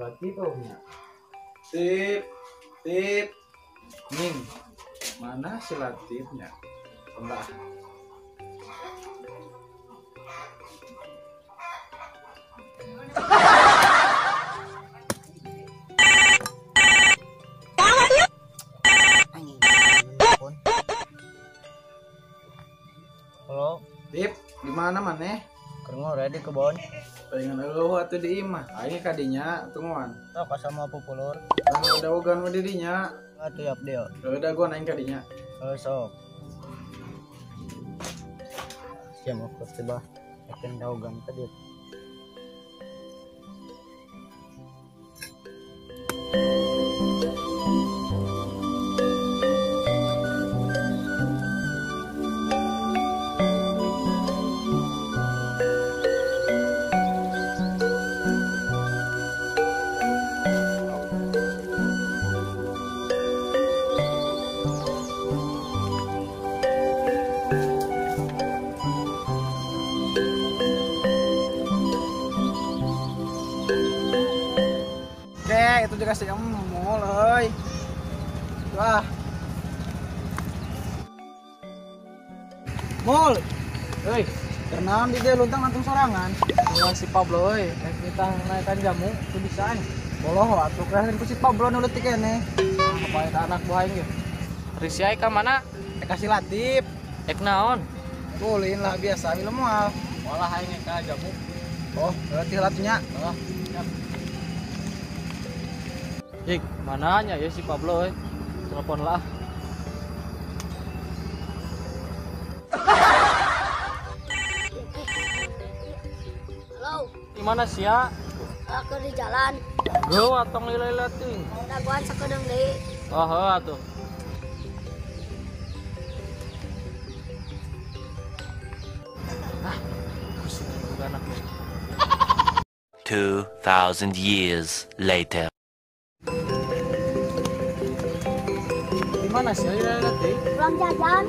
Latif punya. Tip, tip, Ning, mana si Latifnya? Enggak. Halo, Tip, di mana maneh? kerengor ya di kebon. Pengen eueuh atuh di imah. Aing kadinya tungguan. Tok sama pupulur. Kan udah ogan we dirinya. Atuh yap dia. Udah gua naik kadinya. Sok. Siapa mau coba? Akan daogan tadi. Oke, itu juga saya mall euy. Wah. Mall. Euy, kenaon di dieu luntang langsung sorangan. Wah si Pablo euy, kita naikkan jamu tuh bisa nih. Boloh atuh keren ku si Pablo nu leutik keneh. Apa eta anak buah aing ge? Risiai ka mana? Kasih Latif. Ek naon? Ulin lah biasa film moal. Walah aing ka jamu. Oh, berarti Latifnya. Heeh. Siap. Jik, mananya ya si Pablo telepon lah. Halo, Di mana sih ya? aku di jalan. Go atong lileleting. Daguan sakedeung deui. Oh, atuh. Pusing juga anaknya. 2,000 years later. Di mana sih lileleting? Pulang jajan.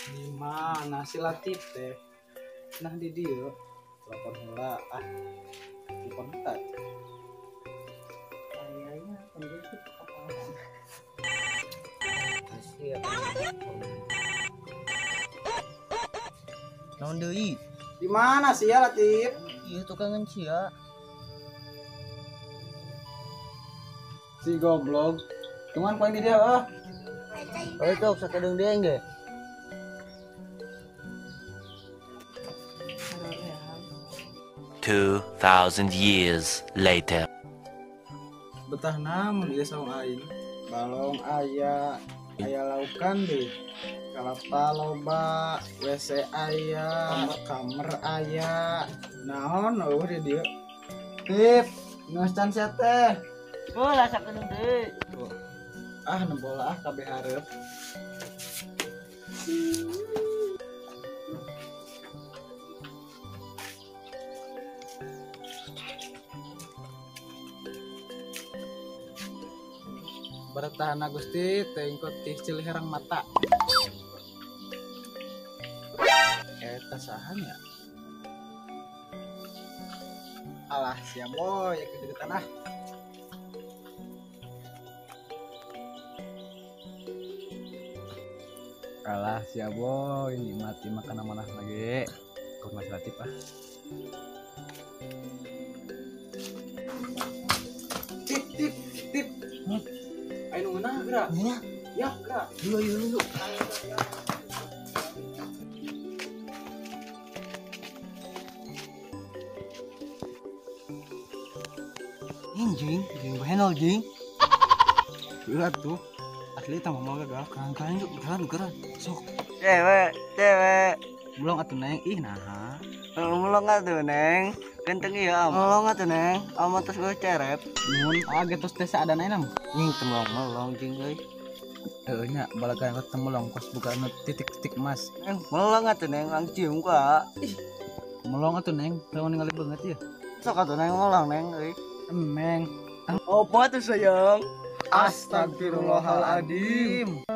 Di mana si Latif teh? Nah di dieu. Telepon heula ah. Telepon heula. Kayaknya pendidik kepala. Siap. Naon deui? Di mana sih ya Latif? Ieu tukang cia. Si goblok. Cuman poin di dia ah. Oh itu sakedeung deui ge. 2,000 years later. Betah namun dia sama aing. Balong aya laukan deh. Kalapa loba, WC aya, kamar aya. Naon eueuh di dieu? Tip, geus can sia teh. Ulah sakedeung deui. Ah nembola ah kabeh hareup. Bertahan Gusti teh engko tih ciliherang mata. Eta sahan ya? Alah sia boy gede-gedean ah. Alah sia boy mati makan amanah lagi. Kok masih Latif ah. Tip tip tip. Ayo ngeunah gerak. Nya, Ya gerak. yuk. Jing, bahenol jing. Gerak tuh. Asli tambah mau gagal. Keren yuk, keren. Sok. Cewek. Belum atuh neng, ih nah. Mulong atuh neng. Ganteng ieu am. Mulong atuh neng. Am tos gue cerep. Mun getos teh ada naenam. Ning melong jeung euy. Nya balakan ketemu long kos buka titik-titik emas. Neng, mulong atuh neng lang cium ka. Melong atuh neng, teu ningali banget ya. Sok atuh neng mulong neng euy. Emeng. Apa tuh sayang? Astagfirullahaladzim.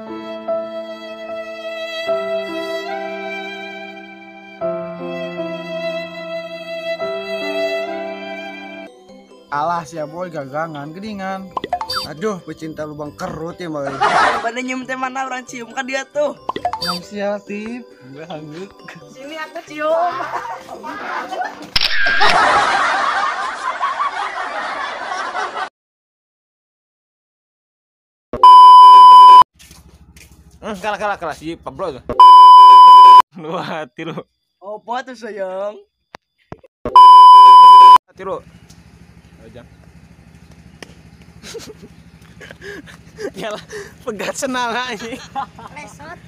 Alah sia boy gagangan gedingan. Aduh, pecinta lubang kerut ya mah. Pada nyium teh mana orang cium kan dia tuh. Yang siatif, gue hanggeuk. Sini aku cium. Kalah si Pablo tuh. 2 3. Apa tuh sayang? 3. Aja. Yalah, pegat senala ini. Lesot.